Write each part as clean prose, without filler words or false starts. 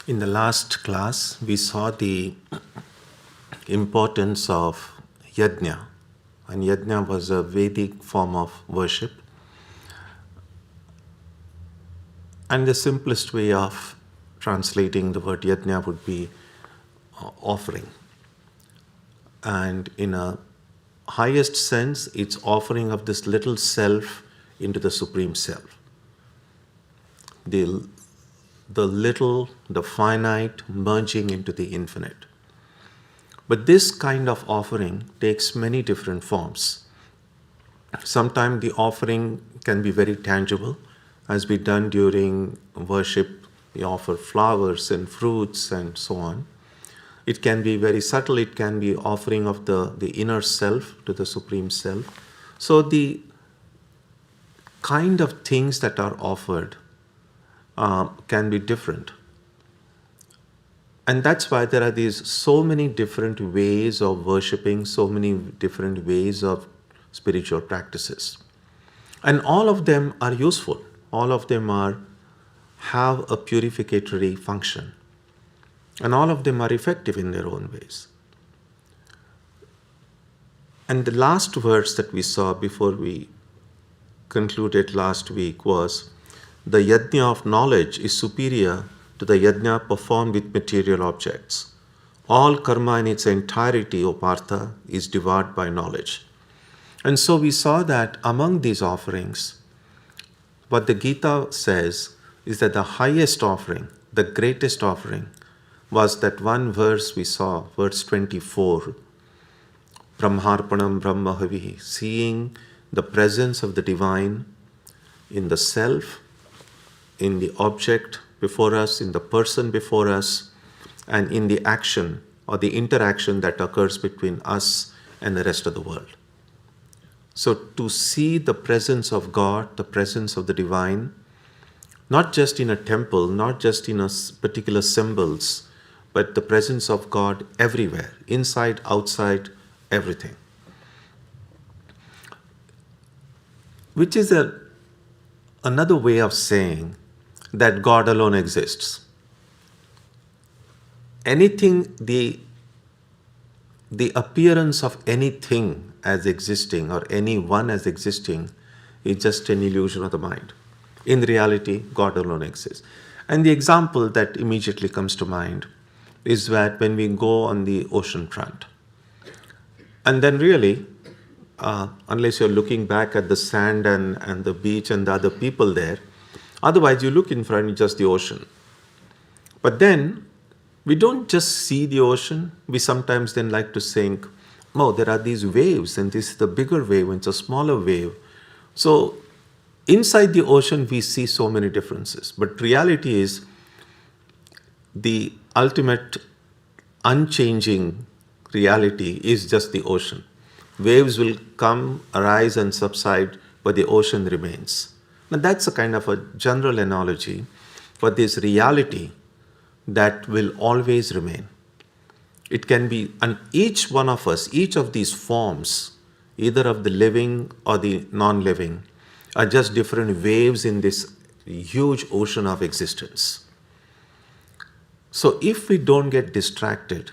In the last class, we saw the importance of yajna, and yajna was a Vedic form of worship. And the simplest way of translating the word yajna would be offering. And in a highest sense, it's offering of this little self into the Supreme Self. The little, the finite merging into the infinite. But this kind of offering takes many different forms. Sometimes the offering can be very tangible, as we done during worship. We offer flowers and fruits and so on. It can be very subtle. It can be offering of the inner self to the Supreme Self. So the kind of things that are offered can be different. And that's why there are these so many different ways of worshipping, so many different ways of spiritual practices. And all of them are useful. All of them have a purificatory function. And all of them are effective in their own ways. And the last verse that we saw before we concluded last week was, the yajna of knowledge is superior to the yajna performed with material objects. All karma in its entirety, O Partha, is devoured by knowledge. And so we saw that among these offerings, what the Gita says is that the highest offering, the greatest offering, was that one verse we saw, verse 24, Brahmarpanam Brahmahavihi, seeing the presence of the divine in the self, in the object before us, in the person before us, and in the action or the interaction that occurs between us and the rest of the world. So to see the presence of God, the presence of the divine, not just in a temple, not just in a particular symbols, but the presence of God everywhere, inside, outside, everything. Which is another way of saying that God alone exists. Anything, the appearance of anything as existing or anyone as existing is just an illusion of the mind. In reality, God alone exists. And the example that immediately comes to mind is that when we go on the ocean front, and then really, unless you're looking back at the sand and the beach and the other people there, otherwise, you look in front, it's just the ocean. But then, we don't just see the ocean. We sometimes then like to think, oh, there are these waves, and this is the bigger wave, and it's a smaller wave. So, inside the ocean, we see so many differences. But reality is, the ultimate unchanging reality is just the ocean. Waves will come, arise, and subside, but the ocean remains. Now that's a kind of a general analogy for this reality that will always remain. It can be, and each one of us, each of these forms, either of the living or the non-living, are just different waves in this huge ocean of existence. So if we don't get distracted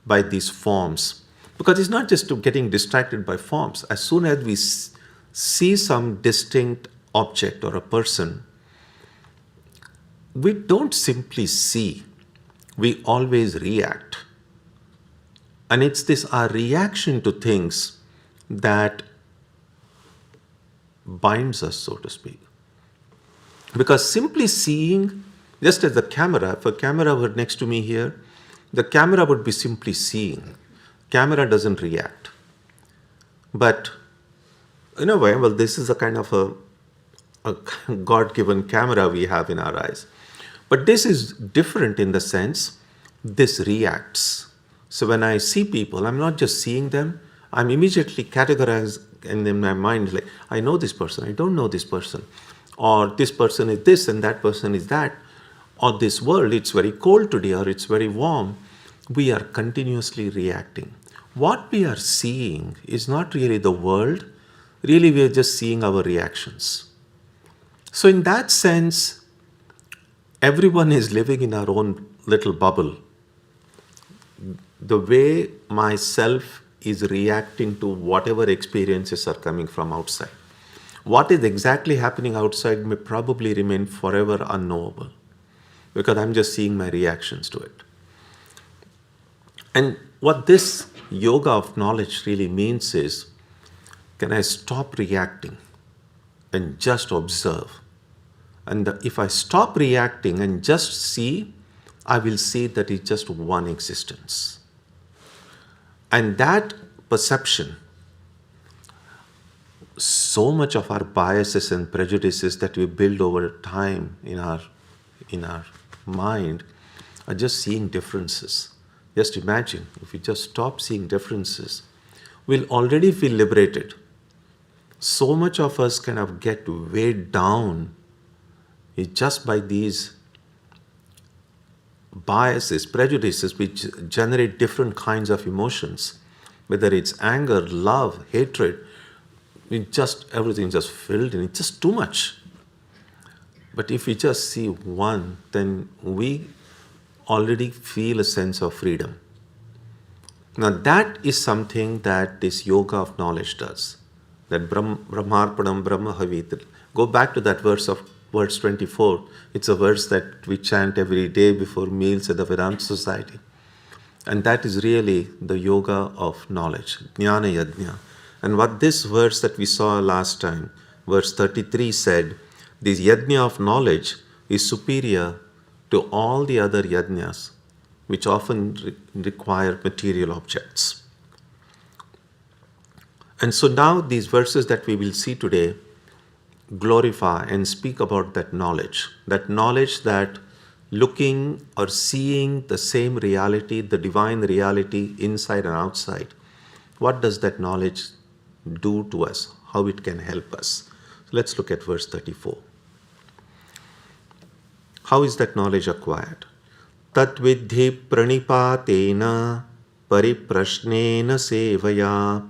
by these forms, because it's not just getting distracted by forms, as soon as we see some distinct object or a person, we don't simply see, we always react. And it's this our reaction to things that binds us, so to speak. Because simply seeing, just as the camera, if a camera were next to me here, the camera would be simply seeing. Camera doesn't react. But in a way, well, this is a kind of a God-given camera we have in our eyes. But this is different in the sense, this reacts. So when I see people, I'm not just seeing them, I'm immediately categorized in my mind, like, I know this person, I don't know this person. Or this person is this and that person is that. Or this world, it's very cold today or it's very warm. We are continuously reacting. What we are seeing is not really the world. Really, we are just seeing our reactions. So in that sense, everyone is living in our own little bubble, the way myself is reacting to whatever experiences are coming from outside. What is exactly happening outside may probably remain forever unknowable because I'm just seeing my reactions to it. And what this yoga of knowledge really means is, can I stop reacting and just observe? And if I stop reacting and just see, I will see that it's just one existence. And that perception, so much of our biases and prejudices that we build over time in our mind are just seeing differences. Just imagine, if we just stop seeing differences, we'll already feel liberated. So much of us kind of get weighed down just by these biases, prejudices, which generate different kinds of emotions, whether it's anger, love, hatred. Everything just filled in. It's just too much. But if we just see one, then we already feel a sense of freedom. Now that is something that this yoga of knowledge does. That Brahmarpanam Brahmahavit. Go back to that verse 24. It's a verse that we chant every day before meals at the Vedanta Society. And that is really the yoga of knowledge, Jnana Yajna. And what this verse that we saw last time, verse 33 said, this Yajna of knowledge is superior to all the other yajnas, which often require material objects. And so now these verses that we will see today glorify and speak about that knowledge that looking or seeing the same reality, the divine reality inside and outside, what does that knowledge do to us, how it can help us. So let's look at verse 34. How is that knowledge acquired? Tat vidhi pranipatena pariprashnena sevaya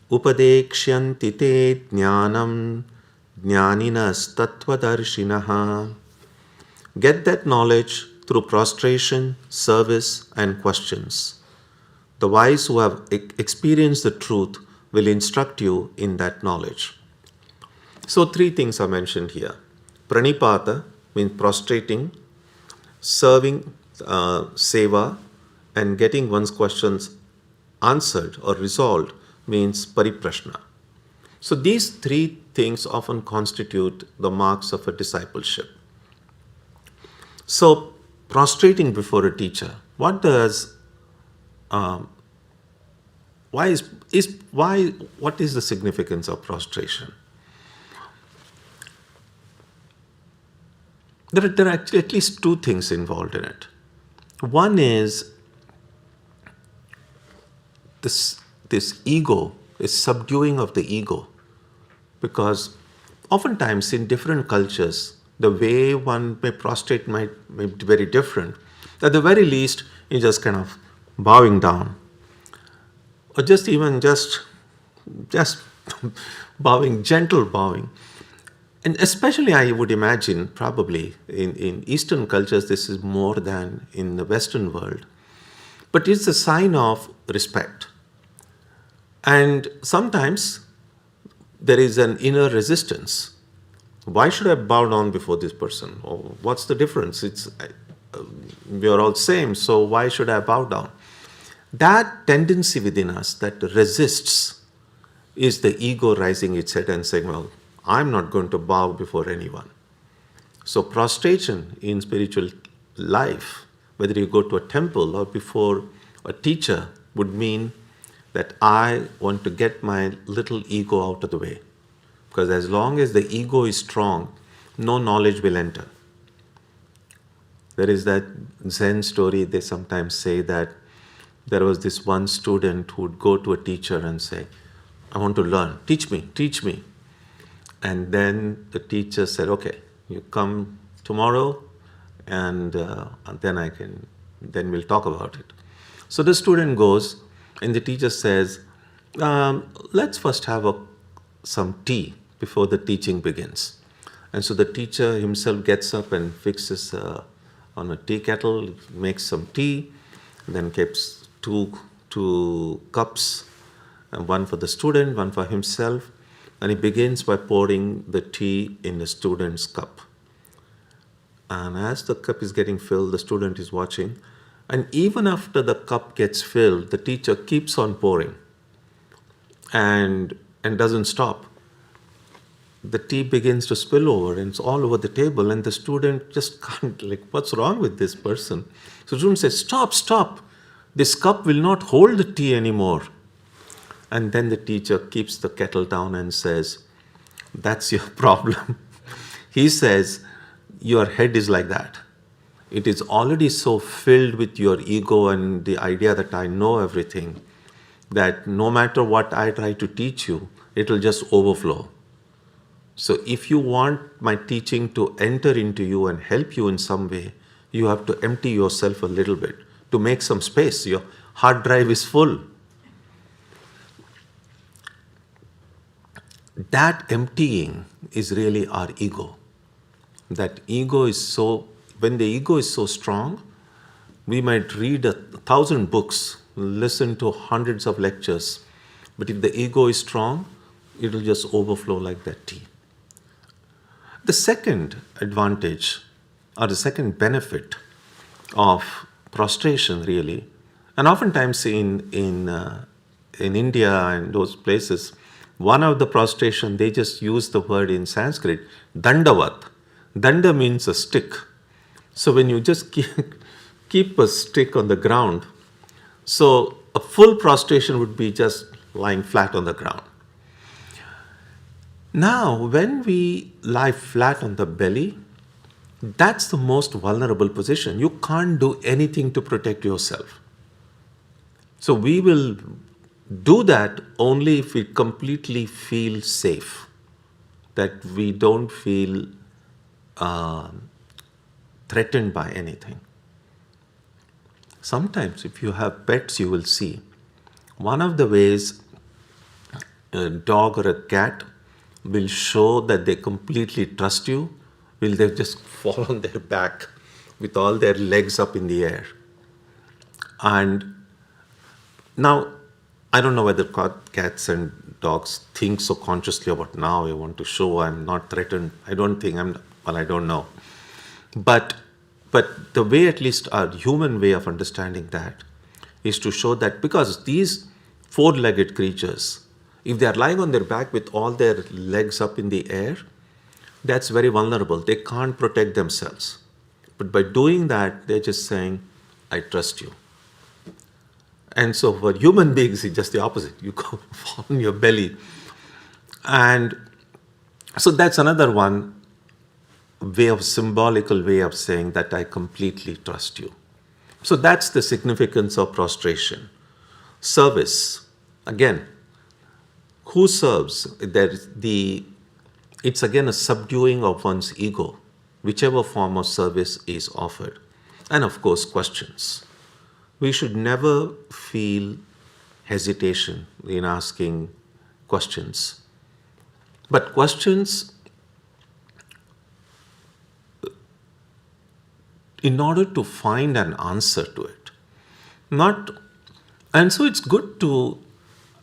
upadekshyanti te jnanam jnaninas tattvadarshinaha. Get that knowledge through prostration, service, and questions. The wise who have experienced the truth will instruct you in that knowledge. So 3 things are mentioned here. Pranipata means prostrating, serving, seva, and getting one's questions answered or resolved means pariprashna. So these 3 things often constitute the marks of a discipleship. So prostrating before a teacher, what is the significance of prostration? There are actually at least 2 things involved in it. One is this ego, is subduing of the ego, because oftentimes in different cultures, the way one may prostrate may be very different. At the very least, you're just kind of bowing down, or just bowing, gentle bowing. And especially I would imagine probably in Eastern cultures this is more than in the Western world. But it's a sign of respect. And sometimes there is an inner resistance. Why should I bow down before this person? Or what's the difference? We are all same, so why should I bow down? That tendency within us that resists is the ego rising its head and saying, well, I'm not going to bow before anyone. So prostration in spiritual life, whether you go to a temple or before a teacher, would mean that I want to get my little ego out of the way. Because as long as the ego is strong, no knowledge will enter. There is that Zen story, they sometimes say that there was this one student who would go to a teacher and say, I want to learn, teach me. And then the teacher said, okay, you come tomorrow and then we'll talk about it. So the student goes and the teacher says, let's first have some tea before the teaching begins. And so the teacher himself gets up and fixes a on a tea kettle, makes some tea, then keeps two cups, and one for the student, one for himself, and he begins by pouring the tea in the student's cup. And as the cup is getting filled, the student is watching, and even after the cup gets filled, the teacher keeps on pouring and doesn't stop. The tea begins to spill over and it's all over the table, and the student just can't, like, what's wrong with this person? So the student says, stop, this cup will not hold the tea anymore. And then the teacher keeps the kettle down and says, that's your problem. He says, your head is like that. It is already so filled with your ego and the idea that I know everything, that no matter what I try to teach you, it will just overflow. So if you want my teaching to enter into you and help you in some way, you have to empty yourself a little bit to make some space. Your hard drive is full. That emptying is really our ego. That ego is so, when the ego is so strong, we might read 1,000 books, listen to hundreds of lectures, but if the ego is strong, it will just overflow like that tea. The second advantage, or the second benefit of prostration really, and oftentimes in India and those places, one of the prostration, they just use the word in Sanskrit, dandavat. Danda means a stick. So when you just keep a stick on the ground, so a full prostration would be just lying flat on the ground. Now, when we lie flat on the belly, that's the most vulnerable position. You can't do anything to protect yourself. So we will do that only if we completely feel safe, that we don't feel threatened by anything. Sometimes if you have pets, you will see one of the ways a dog or a cat will show that they completely trust you, will they just fall on their back with all their legs up in the air. And now, I don't know whether cats and dogs think so consciously about, now I want to show I'm not threatened. I don't think I don't know. But the way, at least our human way of understanding that, is to show that because these four-legged creatures, if they are lying on their back with all their legs up in the air, that's very vulnerable. They can't protect themselves. But by doing that, they're just saying, I trust you. And so for human beings, it's just the opposite. You go on your belly. And so that's another one symbolical way of saying that I completely trust you. So that's the significance of prostration. Service. Again, who serves? It's again a subduing of one's ego, whichever form of service is offered. And of course, questions. We should never feel hesitation in asking questions. But questions, in order to find an answer to it. And so it's good to,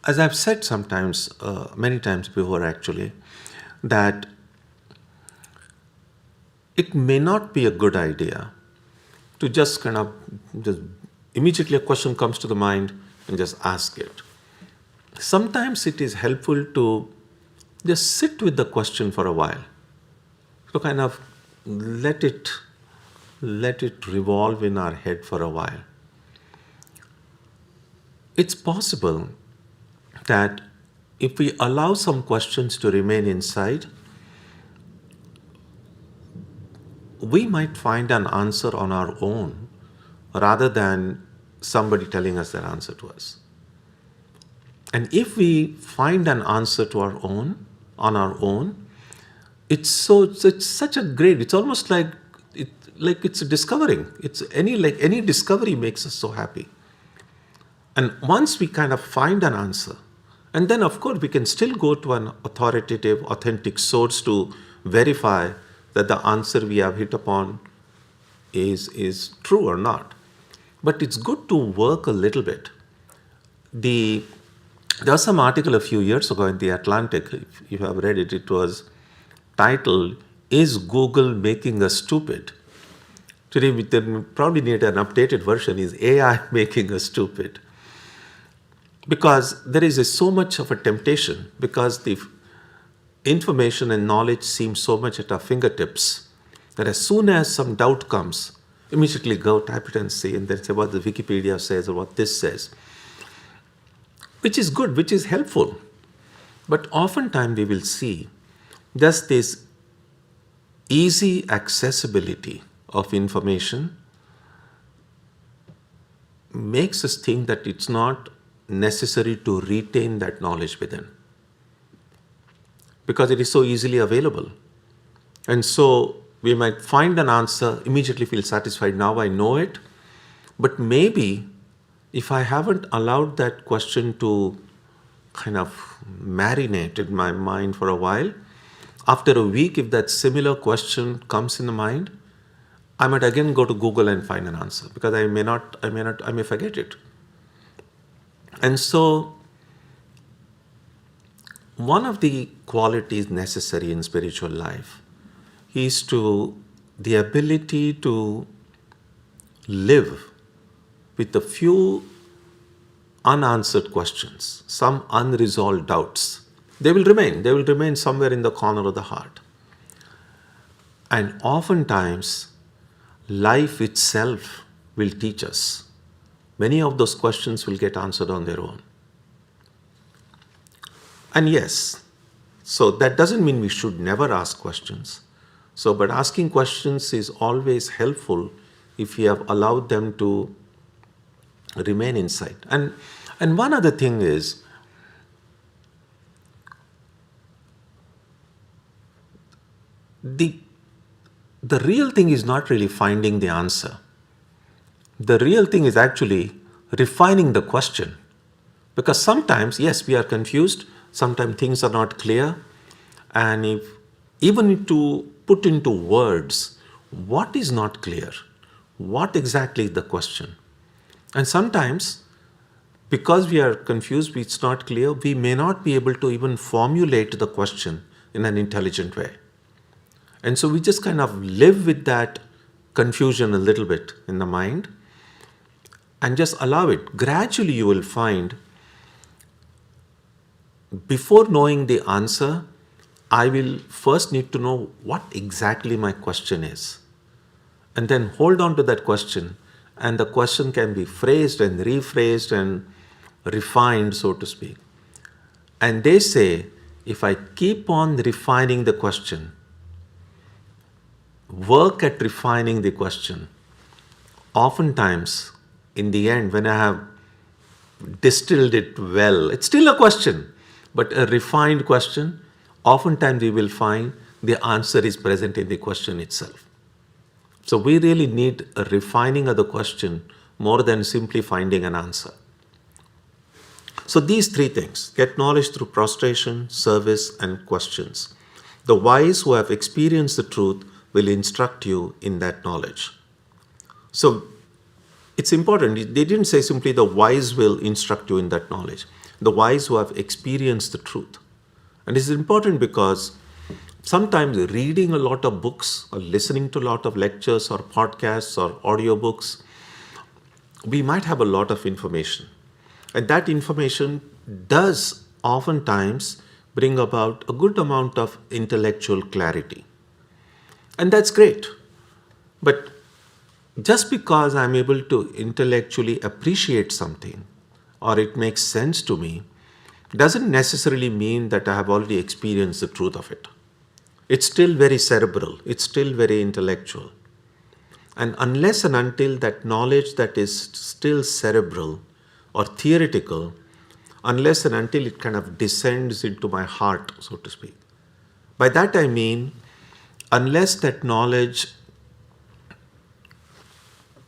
as I've said sometimes, many times before actually, that it may not be a good idea to just immediately a question comes to the mind and just ask it. Sometimes it is helpful to just sit with the question for a while, to kind of let it revolve in our head for a while. It's possible that if we allow some questions to remain inside, we might find an answer on our own rather than somebody telling us that answer to us. And if we find an answer on our own, it's such a great, it's almost like it's discovering. It's any discovery makes us so happy. And once we kind of find an answer, and then of course we can still go to an authoritative, authentic source to verify that the answer we have hit upon is true or not. But it's good to work a little bit. There was some article a few years ago in the Atlantic, if you have read it, it was titled, "Is Google Making Us Stupid?" Today we probably need an updated version, "Is AI making us stupid?" Because there is so much of a temptation, because the information and knowledge seems so much at our fingertips, that as soon as some doubt comes, immediately go type it and say, and then say what the Wikipedia says or what this says, which is good, which is helpful. But oftentimes we will see just this easy accessibility of information makes us think that it's not necessary to retain that knowledge within, because it is so easily available. And so we might find an answer, immediately feel satisfied, now I know it. But maybe if I haven't allowed that question to kind of marinate in my mind for a while, after a week, if that similar question comes in the mind, I might again go to Google and find an answer, because I may forget it. And so one of the qualities necessary in spiritual life is the ability to live with a few unanswered questions, some unresolved doubts. They will remain somewhere in the corner of the heart. And oftentimes, life itself will teach us. Many of those questions will get answered on their own. And yes, so that doesn't mean we should never ask questions. But asking questions is always helpful if we have allowed them to remain inside. And one other thing is, the real thing is not really finding the answer. The real thing is actually refining the question. Because sometimes, yes, we are confused, sometimes things are not clear, and even to put into words what is not clear, what exactly is the question. And sometimes, because we are confused, it's not clear, we may not be able to even formulate the question in an intelligent way. And so we just kind of live with that confusion a little bit in the mind and just allow it. Gradually you will find, before knowing the answer, I will first need to know what exactly my question is. And then hold on to that question, and the question can be phrased and rephrased and refined, so to speak. And they say, if I keep on refining the question, work at refining the question, oftentimes, in the end, when I have distilled it well, it's still a question, but a refined question, oftentimes we will find the answer is present in the question itself. So we really need a refining of the question more than simply finding an answer. So these three things: get knowledge through prostration, service, and questions. The wise who have experienced the truth will instruct you in that knowledge. So it's important. They didn't say simply the wise will instruct you in that knowledge. The wise who have experienced the truth. And it's important because sometimes reading a lot of books or listening to a lot of lectures or podcasts or audiobooks, we might have a lot of information. And that information does oftentimes bring about a good amount of intellectual clarity. And that's great. But just because I'm able to intellectually appreciate something or it makes sense to me, doesn't necessarily mean that I have already experienced the truth of it. It's still very cerebral. It's still very intellectual. And unless and until that knowledge that is still cerebral or theoretical, unless and until it kind of descends into my heart, so to speak. By that I mean, unless that knowledge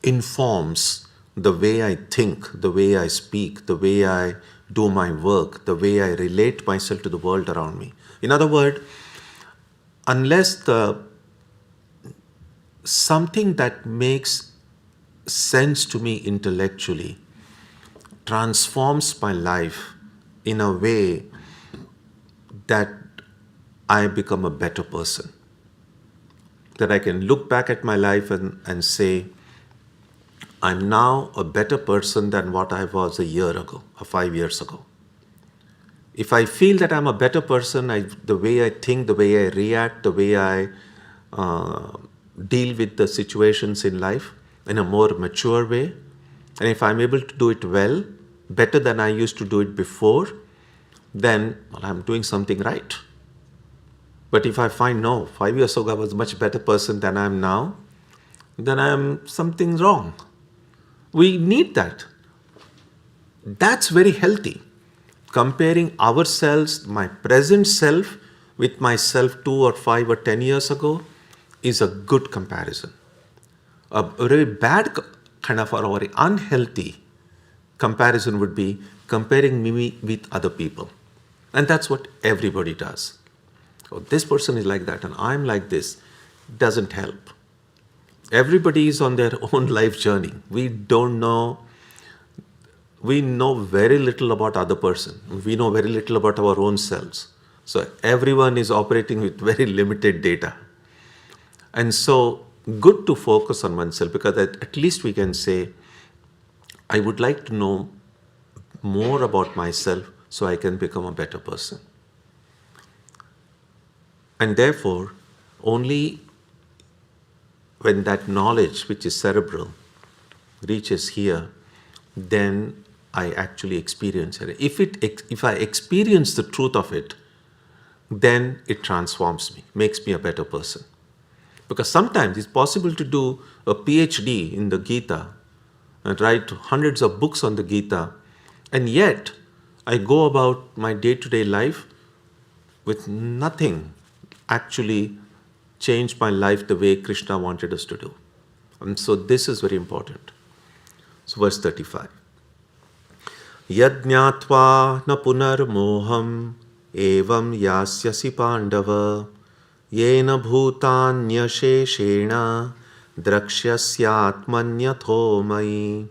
informs the way I think, the way I speak, the way I do my work, the way I relate myself to the world around me. In other words, unless the something that makes sense to me intellectually transforms my life in a way that I become a better person. That I can look back at my life and say, I'm now a better person than what I was a year ago or 5 years ago. If I feel that I'm a better person, the way I think, the way I react, the way I deal with the situations in life in a more mature way, and if I'm able to do it well, better than I used to do it before, then I'm doing something right. But if I find no, 5 years ago I was a much better person than I am now, then I am something wrong. We need that. That's very healthy. Comparing ourselves, my present self, with myself 2 or 5 or 10 years ago is a good comparison. A very bad kind of or very unhealthy comparison would be comparing me with other people. And that's what everybody does. Oh, this person is like that and I'm like this. Doesn't help. Everybody is on their own life journey. We know very little about other person. We know very little about our own selves. So everyone is operating with very limited data. And so good to focus on oneself, because at least we can say, I would like to know more about myself so I can become a better person. And therefore, only when that knowledge, which is cerebral, reaches here, then I actually experience it. If I experience the truth of it, then it transforms me, makes me a better person. Because sometimes it's possible to do a PhD in the Gita and write hundreds of books on the Gita, and yet I go about my day-to-day life with nothing actually changed my life the way Krishna wanted us to do. And so this is very important. So verse 35. Yajñātvā na punarmoham evam yasyasi pandava yena bhutanyasheshena drakshasyatmanyatho mai.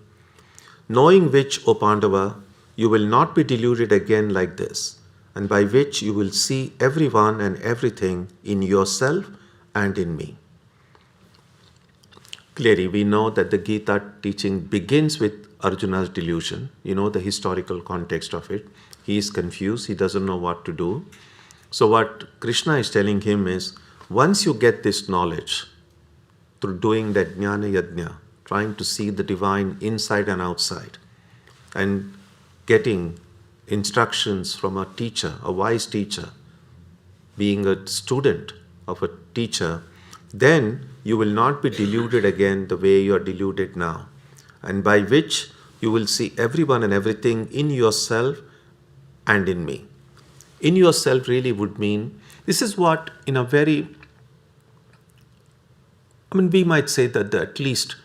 Knowing which, O Pandava, you will not be deluded again like this, and by which you will see everyone and everything in yourself and in me. Clearly, we know that the Gita teaching begins with Arjuna's delusion. You know the historical context of it. He is confused. He doesn't know what to do. So what Krishna is telling him is, once you get this knowledge through doing that jnana yajna, trying to see the divine inside and outside, and getting instructions from a teacher, a wise teacher, being a student of a teacher, then you will not be deluded again the way you are deluded now, and by which you will see everyone and everything in yourself and in me. In yourself really would mean, this is what in a very, we might say that at least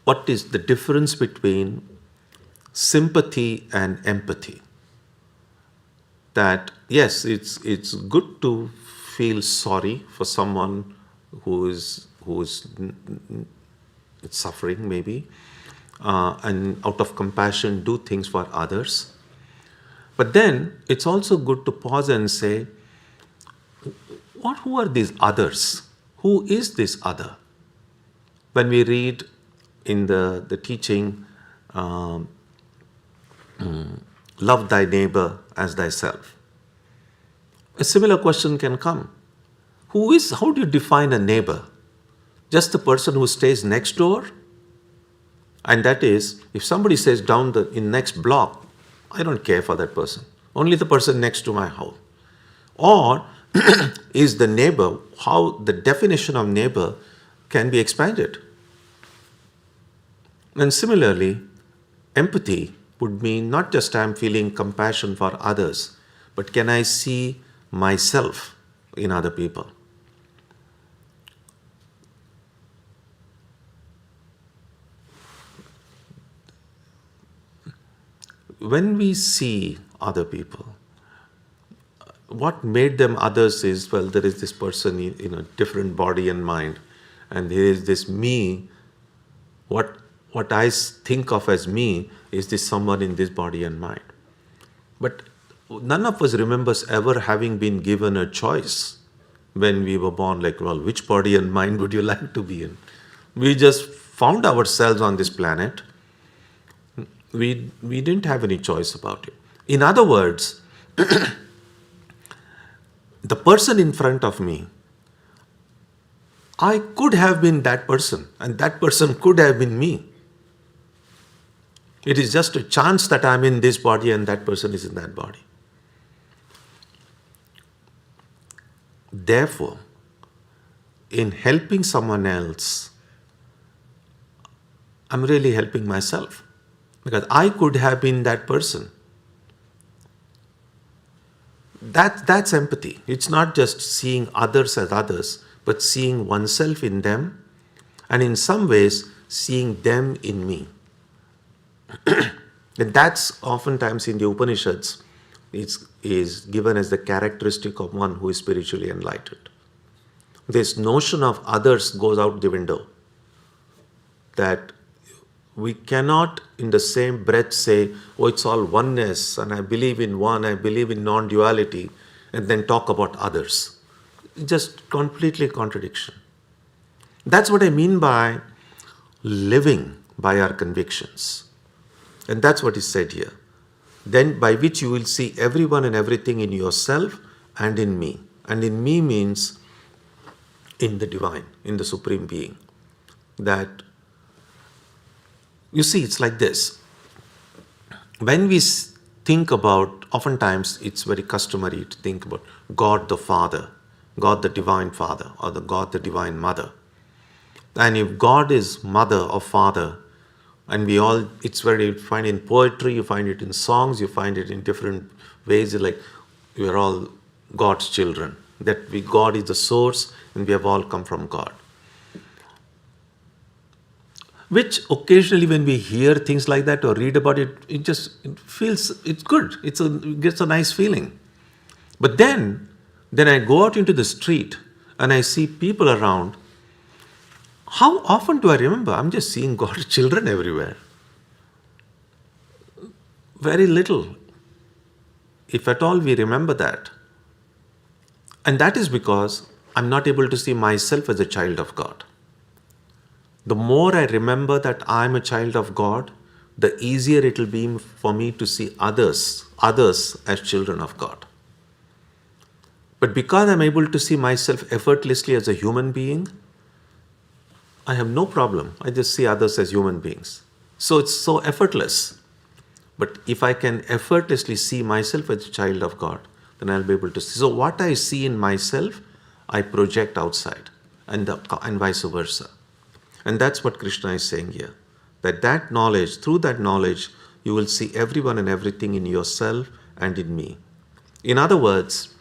what is the difference between sympathy and empathy. That yes, it's good to feel sorry for someone who is suffering maybe, and out of compassion do things for others. But then it's also good to pause and say, who are these others? Who is this other? When we read in the teaching, love thy neighbor as thyself, a similar question can come. How do you define a neighbor? Just the person who stays next door? And that is, if somebody stays down in next block, I don't care for that person. Only the person next to my house. Or is the neighbor, how the definition of neighbor can be expanded. And similarly, empathy would mean not just I'm feeling compassion for others, but can I see myself in other people? When we see other people, what made them others is, well, there is this person in a different body and mind, And there is this me, what I think of as me is this someone in this body and mind. But none of us remembers ever having been given a choice when we were born, like, well, which body and mind would you like to be in? We just found ourselves on this planet. We didn't have any choice about it. In other words, the person in front of me, I could have been that person, and that person could have been me. It is just a chance that I'm in this body and that person is in that body. Therefore, in helping someone else, I'm really helping myself, because I could have been that person. That's empathy. It's not just seeing others as others, but seeing oneself in them, and in some ways seeing them in me. And that's oftentimes in the Upanishads is given as the characteristic of one who is spiritually enlightened. This notion of others goes out the window. That we cannot in the same breath say, oh, it's all oneness and I believe in one, I believe in non-duality, and then talk about others. Just completely contradiction. That's what I mean by living by our convictions. And that's what is said here. Then by which you will see everyone and everything in yourself and in me. And in me means in the divine, in the Supreme Being. That, you see, it's like this. When we think about, oftentimes it's very customary to think about God the Father, God the Divine Father, or the God the Divine Mother. And if God is mother or father, and it's very, you find in poetry, you find it in songs, you find it in different ways, like we are all God's children. God is the source and we have all come from God. Which occasionally when we hear things like that or read about it, it feels, it's good. It gets a nice feeling. But then I go out into the street and I see people around. How often do I remember? I'm just seeing God's children everywhere. Very little, if at all we remember that. And that is because I'm not able to see myself as a child of God. The more I remember that I'm a child of God, the easier it will be for me to see others as children of God. But because I'm able to see myself effortlessly as a human being, I have no problem. I just see others as human beings. So it's so effortless. But if I can effortlessly see myself as a child of God, then I'll be able to see. So what I see in myself, I project outside, and vice versa. And that's what Krishna is saying here. That knowledge, through that knowledge, you will see everyone and everything in yourself and in me. In other words,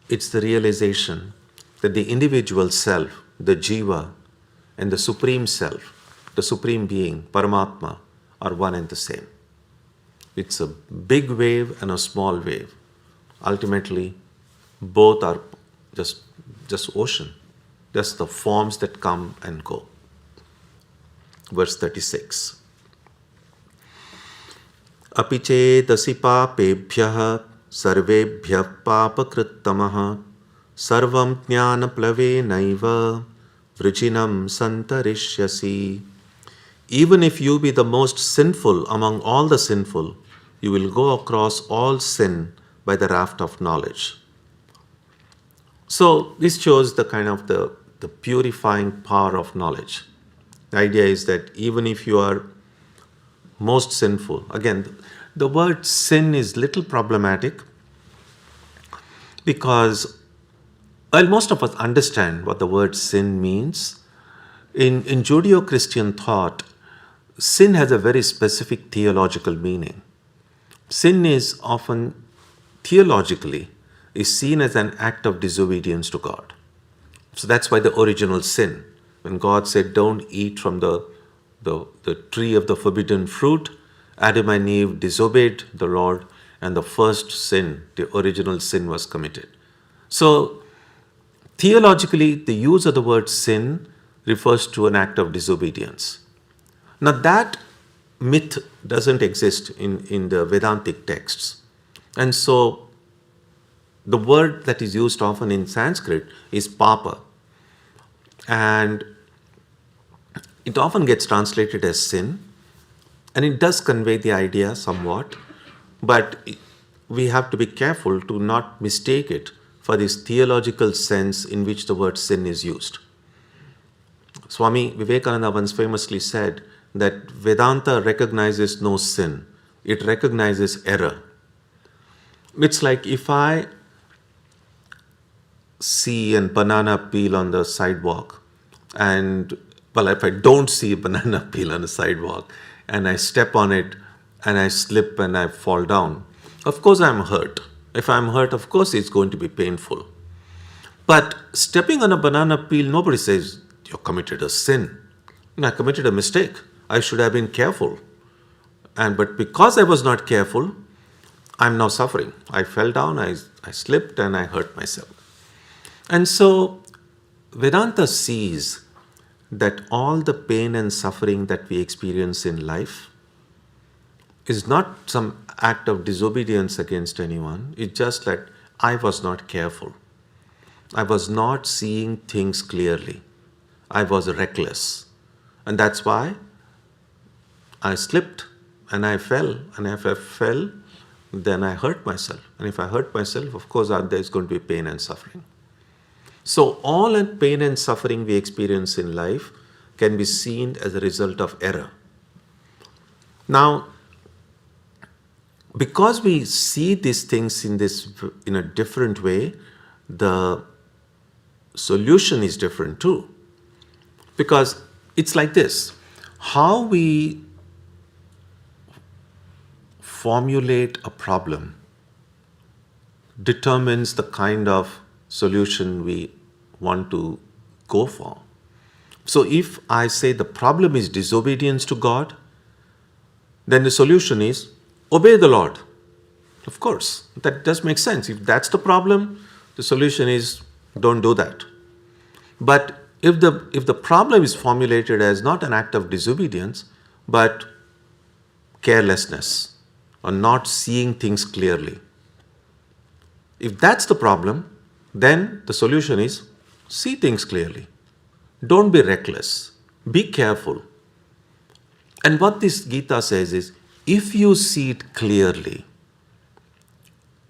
it's the realization that the individual self, the jiva, and the supreme self, the supreme being, Paramatma, are one and the same. It's a big wave and a small wave. Ultimately, both are just ocean. Just the forms that come and go. Verse 36. Api chetasi papebhyah sarvebhyah papakrittamah sarvam jnana plavenaiva vrijinam santarishyasi. Even if you be the most sinful among all the sinful, you will go across all sin by the raft of knowledge. So this shows the kind of the purifying power of knowledge. The idea is that even if you are most sinful, again, the word sin is little problematic because most of us understand what the word sin means. In Judeo-Christian thought, sin has a very specific theological meaning. Sin is often theologically is seen as an act of disobedience to God. So that's why the original sin, when God said, don't eat from the tree of the forbidden fruit, Adam and Eve disobeyed the Lord, and the first sin, the original sin, was committed. So Theologically, the use of the word sin refers to an act of disobedience. Now, that myth doesn't exist in the Vedantic texts. And so, the word that is used often in Sanskrit is papa. And it often gets translated as sin. And it does convey the idea somewhat. But we have to be careful to not mistake it for this theological sense in which the word sin is used. Swami Vivekananda once famously said that Vedanta recognizes no sin, it recognizes error. It's like if I see a banana peel on the sidewalk, and well, if I don't see a banana peel on the sidewalk and I step on it and I slip and I fall down, of course I'm hurt. If I'm hurt, of course it's going to be painful. But stepping on a banana peel, nobody says, you committed a sin. I committed a mistake. I should have been careful. But because I was not careful, I'm now suffering. I fell down, I slipped, and I hurt myself. And so Vedanta sees that all the pain and suffering that we experience in life is not some act of disobedience against anyone. It's just that I was not careful. I was not seeing things clearly. I was reckless. And that's why I slipped and I fell. And if I fell, then I hurt myself. And if I hurt myself, of course, there's going to be pain and suffering. So all the pain and suffering we experience in life can be seen as a result of error. Now, because we see these things in a different way, the solution is different too. Because it's like this: how we formulate a problem determines the kind of solution we want to go for. So if I say the problem is disobedience to God, then the solution is obey the Lord. Of course, that does make sense. If that's the problem, the solution is don't do that. But if the problem is formulated as not an act of disobedience, but carelessness or not seeing things clearly, if that's the problem, then the solution is see things clearly. Don't be reckless. Be careful. And what this Gita says is, if you see it clearly,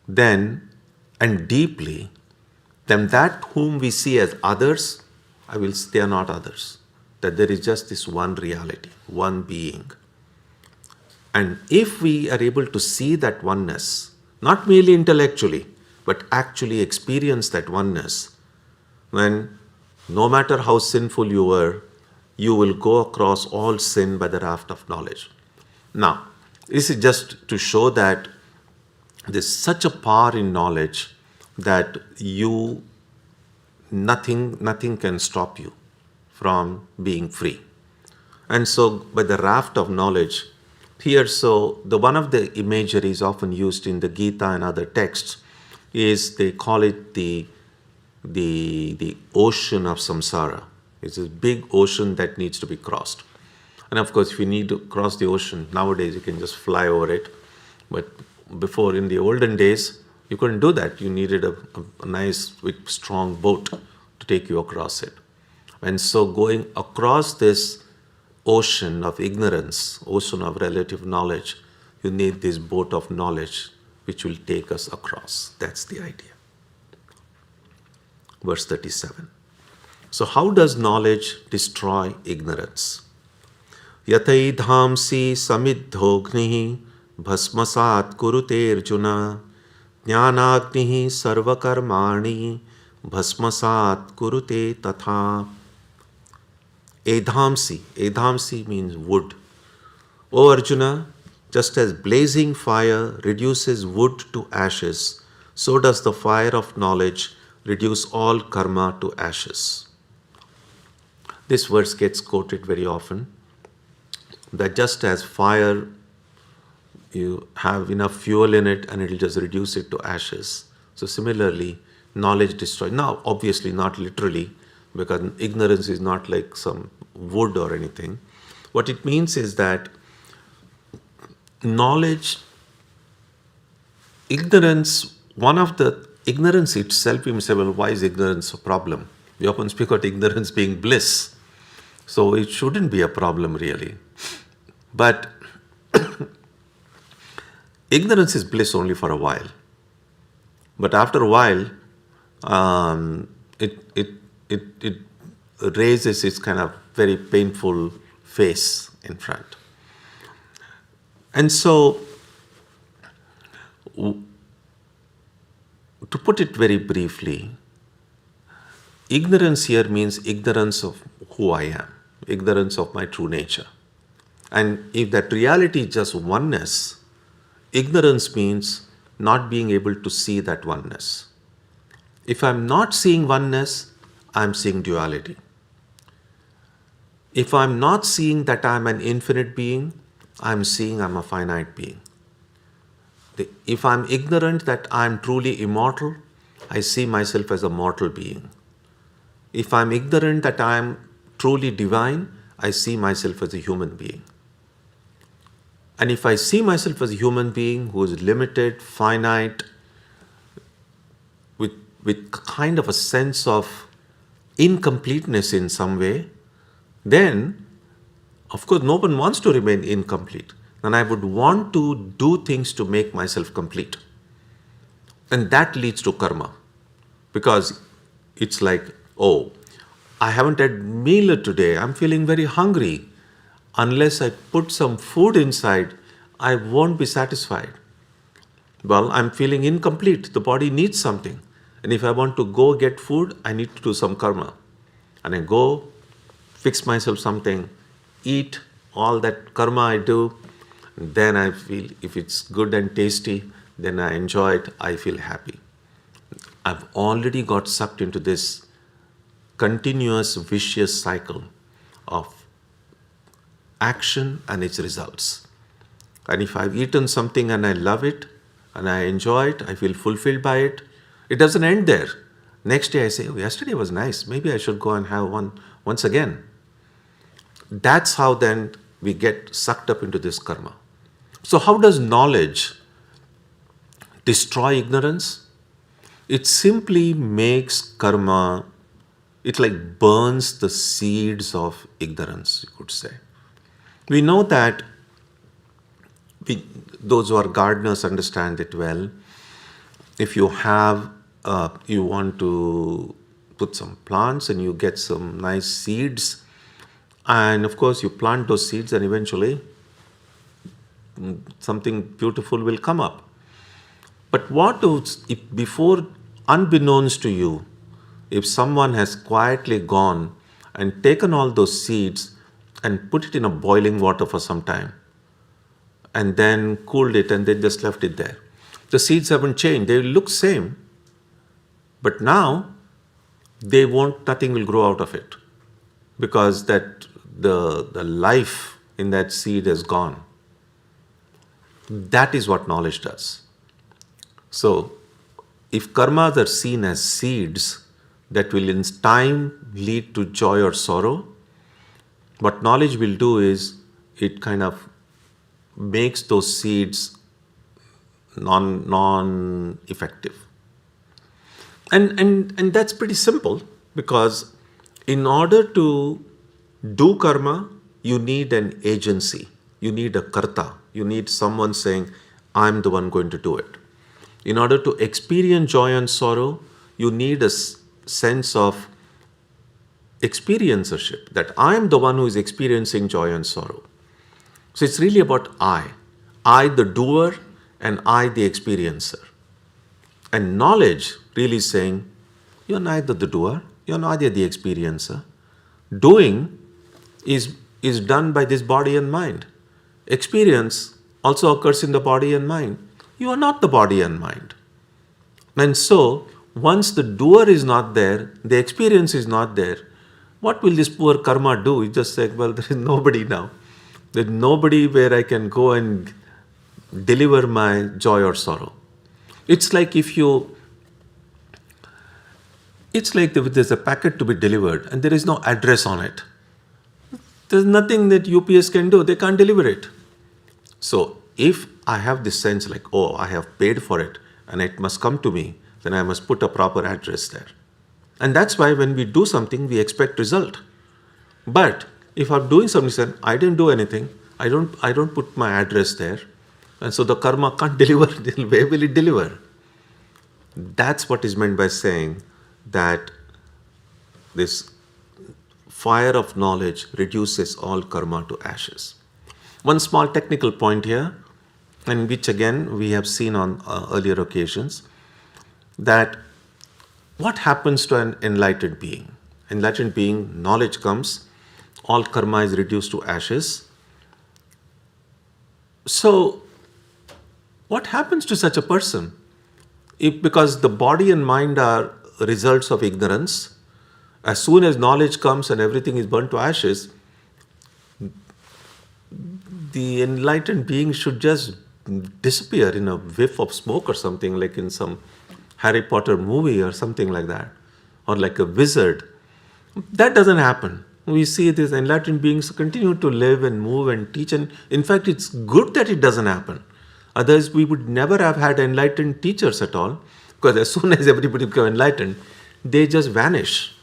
then and deeply, then that whom we see as others, they are not others. That there is just this one reality, one being. And if we are able to see that oneness, not merely intellectually, but actually experience that oneness, then no matter how sinful you were, you will go across all sin by the raft of knowledge. Now, this is just to show that there's such a power in knowledge that nothing can stop you from being free. And so by the raft of knowledge, here, so the one of the imageries often used in the Gita and other texts is they call it the ocean of samsara. It's this big ocean that needs to be crossed. And of course, if you need to cross the ocean, nowadays you can just fly over it. But before, in the olden days, you couldn't do that. You needed a nice, big, strong boat to take you across it. And so going across this ocean of ignorance, ocean of relative knowledge, you need this boat of knowledge which will take us across. That's the idea. Verse 37. So how does knowledge destroy ignorance? Yataidhamsi samiddhognihi bhasmasat kurute arjuna jnanagnihi sarvakarmani bhasmasat kurute tatha. Edhamsi means wood. O Arjuna, just as blazing fire reduces wood to ashes, so does the fire of knowledge reduce all karma to ashes. This verse gets quoted very often, that just as fire, you have enough fuel in it and it will just reduce it to ashes. So similarly, knowledge destroys. Now, obviously, not literally, because ignorance is not like some wood or anything. What it means is that knowledge, ignorance, ignorance itself, you may say, well, why is ignorance a problem? We often speak about ignorance being bliss. So it shouldn't be a problem really. But ignorance is bliss only for a while. But after a while, it raises its kind of very painful face in front. And so, to put it very briefly, ignorance here means ignorance of who I am, ignorance of my true nature. And if that reality is just oneness, ignorance means not being able to see that oneness. If I'm not seeing oneness, I'm seeing duality. If I'm not seeing that I'm an infinite being, I'm seeing I'm a finite being. If I'm ignorant that I'm truly immortal, I see myself as a mortal being. If I'm ignorant that I'm truly divine, I see myself as a human being. And if I see myself as a human being who is limited, finite, with kind of a sense of incompleteness in some way, then, of course, no one wants to remain incomplete. And I would want to do things to make myself complete. And that leads to karma. Because it's like, oh, I haven't had meal today. I'm feeling very hungry. Unless I put some food inside, I won't be satisfied. Well, I'm feeling incomplete. The body needs something. And if I want to go get food, I need to do some karma. And I go, fix myself something, eat all that karma I do. Then I feel, if it's good and tasty, then I enjoy it, I feel happy. I've already got sucked into this continuous vicious cycle of action and its results. And if I've eaten something and I love it and I enjoy it, I feel fulfilled by it, it doesn't end there. Next day I say, oh, yesterday was nice. Maybe I should go and have one once again. That's how then we get sucked up into this karma. So how does knowledge destroy ignorance? It simply makes karma, it like burns the seeds of ignorance, you could say. We know that those who are gardeners understand it well. If you have, you want to put some plants and you get some nice seeds, and of course you plant those seeds and eventually something beautiful will come up. But what if before, unbeknownst to you, if someone has quietly gone and taken all those seeds and put it in a boiling water for some time and then cooled it and then just left it there? The seeds haven't changed. They look same, but now nothing will grow out of it because that the life in that seed is gone. That is what knowledge does. So, if karmas are seen as seeds that will in time lead to joy or sorrow, what knowledge will do is it kind of makes those seeds non-effective. And that's pretty simple, because in order to do karma, you need an agency. You need a karta. You need someone saying, I'm the one going to do it. In order to experience joy and sorrow, you need a sense of experiencership, that I am the one who is experiencing joy and sorrow. So it's really about I the doer, and I the experiencer. And knowledge really saying, you're neither the doer, you're neither the experiencer. Doing is done by this body and mind. Experience also occurs in the body and mind. You are not the body and mind. And so, once the doer is not there, the experience is not there, what will this poor karma do? You just say, well, there is nobody now. There's nobody where I can go and deliver my joy or sorrow. It's like if you It's like there's a packet to be delivered and there is no address on it. There's nothing that UPS can do. They can't deliver it. So if I have this sense like, oh, I have paid for it and it must come to me, then I must put a proper address there. And that's why when we do something, we expect result. But if I'm doing something, I didn't do anything, I don't put my address there, and so the karma can't deliver. Where will it deliver? That's what is meant by saying that this fire of knowledge reduces all karma to ashes. One small technical point here, and which again we have seen on earlier occasions, that what happens to an enlightened being? Enlightened being, knowledge comes, all karma is reduced to ashes. So, what happens to such a person? Because the body and mind are results of ignorance, as soon as knowledge comes and everything is burnt to ashes, the enlightened being should just disappear in a whiff of smoke or something, like in some Harry Potter movie or something like that, or like a wizard. That doesn't happen. We see these enlightened beings continue to live and move and teach, and in fact it's good that it doesn't happen. Otherwise we would never have had enlightened teachers at all, because as soon as everybody become enlightened, they just vanish.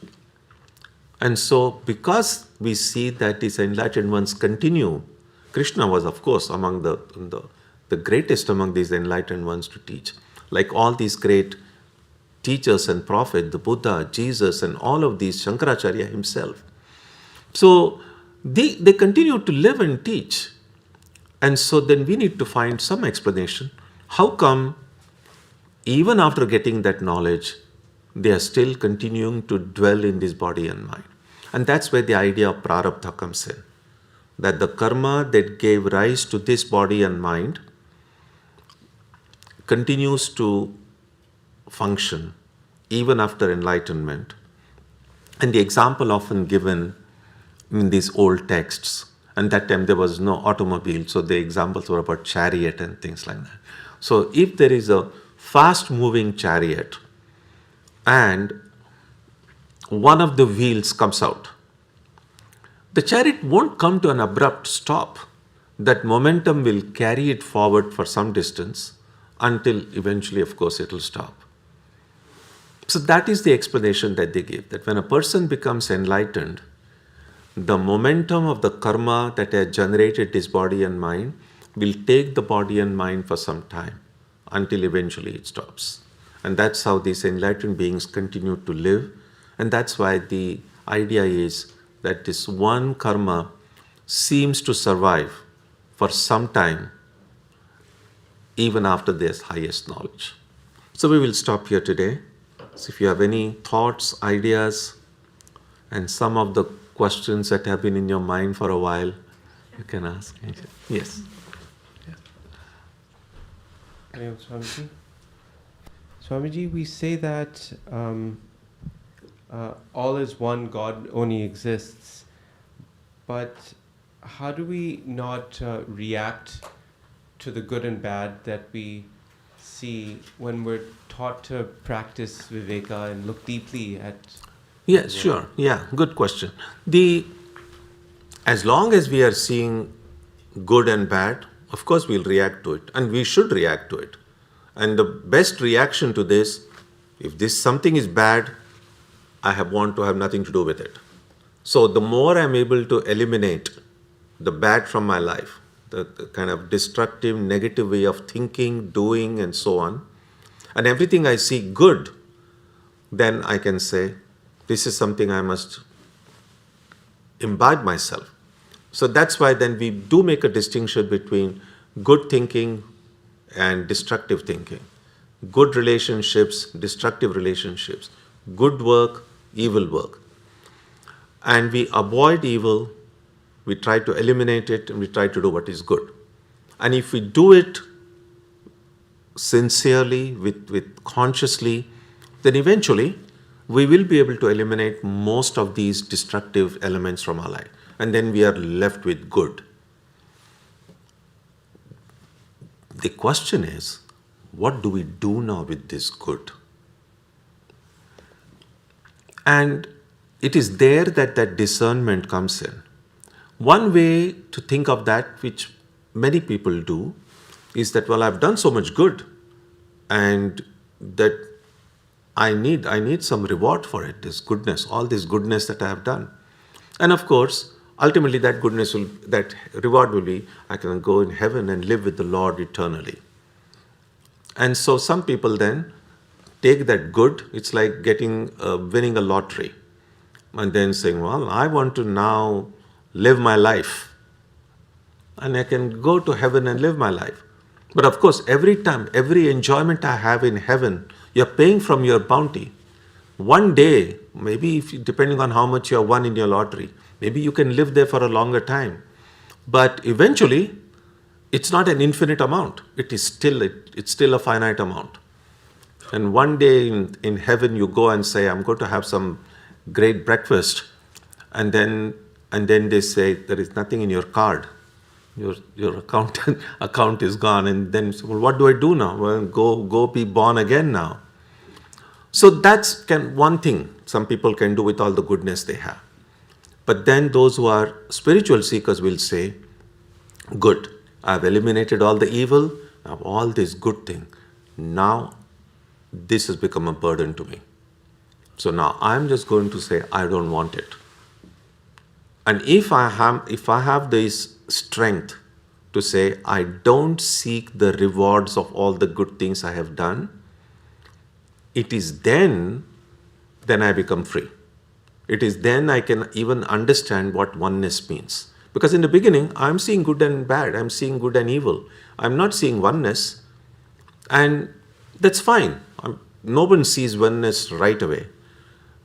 And so because we see that these enlightened ones continue, Krishna was of course among the greatest among these enlightened ones to teach. Like all these great teachers and prophets, the Buddha, Jesus, and all of these, Shankaracharya himself. So they continue to live and teach. And so then we need to find some explanation. How come even after getting that knowledge, they are still continuing to dwell in this body and mind? And that's where the idea of prarabdha comes in. That the karma that gave rise to this body and mind continues to function even after enlightenment. And the example often given in these old texts, and that time there was no automobile, so the examples were about chariot and things like that. So if there is a fast moving chariot and one of the wheels comes out, the chariot won't come to an abrupt stop. That momentum will carry it forward for some distance until eventually, of course, it will stop. So that is the explanation that they give, that when a person becomes enlightened, the momentum of the karma that has generated this body and mind will take the body and mind for some time until eventually it stops. And that's how these enlightened beings continue to live. And that's why the idea is that this one karma seems to survive for some time even after this highest knowledge. So we will stop here today. So if you have any thoughts, ideas, and some of the questions that have been in your mind for a while, you can ask. Yes. Swamiji. Swamiji, we say that all is one, God only exists, but how do we not react to the good and bad that we see when we're taught to practice viveka and look deeply at... Yes, sure. Yeah, good question. As long as we are seeing good and bad, of course we'll react to it, and we should react to it. And the best reaction to this, if this something is bad, I want to have nothing to do with it. So the more I'm able to eliminate the bad from my life, the kind of destructive, negative way of thinking, doing, and so on, and everything I see good, then I can say, this is something I must imbibe myself. So that's why then we do make a distinction between good thinking and destructive thinking, good relationships, destructive relationships, good work, evil work. And we avoid evil, we try to eliminate it, and we try to do what is good. And if we do it sincerely, with consciously, then eventually we will be able to eliminate most of these destructive elements from our life. And then we are left with good. The question is, what do we do now with this good? And it is there that that discernment comes in. One way to think of that, which many people do, is that, well, I've done so much good, and that I need some reward for it, this goodness, all this goodness that I have done. And of course, ultimately that reward will be, I can go in heaven and live with the Lord eternally. And so some people then take that good, it's like winning a lottery, and then saying, well, I want to now live my life, and I can go to heaven and live my life. But of course, every time, every enjoyment I have in heaven, you're paying from your bounty. One day, maybe depending on how much you have won in your lottery, maybe you can live there for a longer time. But eventually, it's not an infinite amount. It's still a finite amount. And one day in heaven, you go and say, I'm going to have some great breakfast. And then they say, there is nothing in your card. Your account is gone. And then, well, what do I do now? Well, go be born again now. So that's one thing some people can do with all the goodness they have. But then those who are spiritual seekers will say, good, I've eliminated all the evil, I have all this good thing. Now this has become a burden to me. So now I'm just going to say, I don't want it. And if I have this strength to say, I don't seek the rewards of all the good things I have done, it is then I become free. It is then I can even understand what oneness means. Because in the beginning, I'm seeing good and bad, I'm seeing good and evil. I'm not seeing oneness, and that's fine. No one sees oneness right away.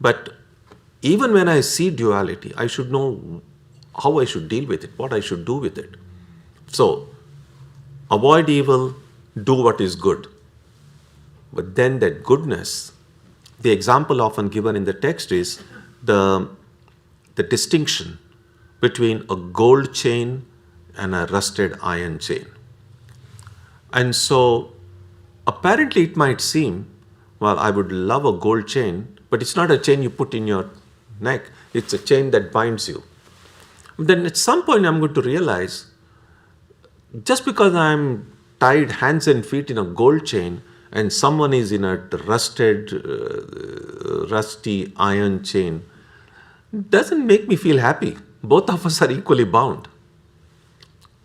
But even when I see duality, I should know how I should deal with it, what I should do with it. So, avoid evil, do what is good. But then that goodness, the example often given in the text is the distinction between a gold chain and a rusted iron chain. And so, apparently it might seem, well, I would love a gold chain, but it's not a chain you put in your neck. It's a chain that binds you. Then at some point I'm going to realize, just because I'm tied hands and feet in a gold chain and someone is in a rusty iron chain, doesn't make me feel happy. Both of us are equally bound.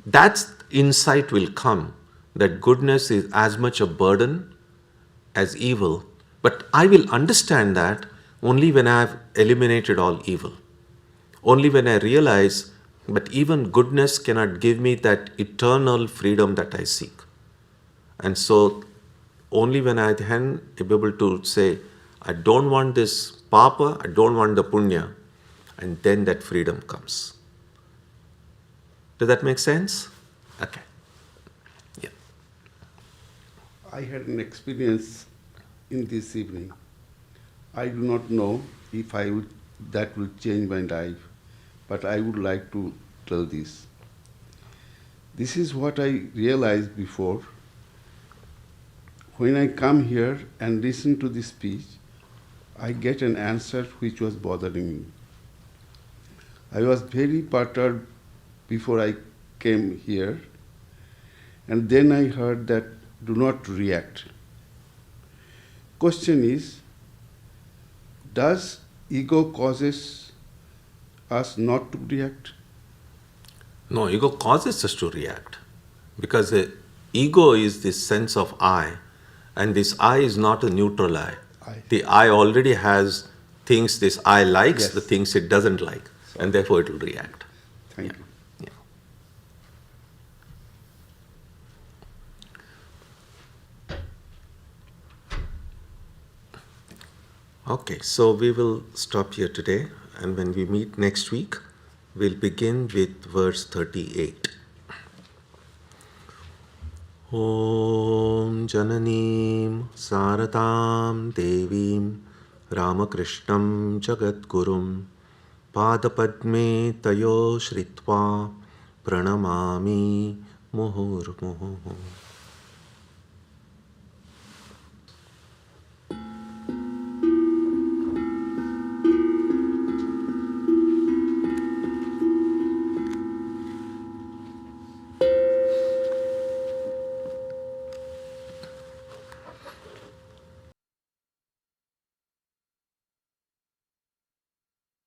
That insight will come, that goodness is as much a burden as evil. But I will understand that only when I have eliminated all evil. Only when I realize that even goodness cannot give me that eternal freedom that I seek. And so only when I then be able to say, I don't want this papa, I don't want the punya, and then that freedom comes. Does that make sense? Okay. Yeah. I had an experience in this evening. I do not know if that will change my life, but I would like to tell this. This is what I realized before. When I come here and listen to this speech, I get an answer which was bothering me. I was very perturbed before I came here, and then I heard that do not react. Question is, does ego causes us not to react? No, ego causes us to react. Because ego is this sense of I, and this I is not a neutral I. The I already has things this I likes, yes, the things it doesn't like, and therefore it will react. Thank you. Yeah. Okay, so we will stop here today, and when we meet next week, we'll begin with verse 38. Om Jananim Saratam Devim Ramakrishnam Jagadgurum Padapadme Tayo Shritva Pranamami Muhurmuhu.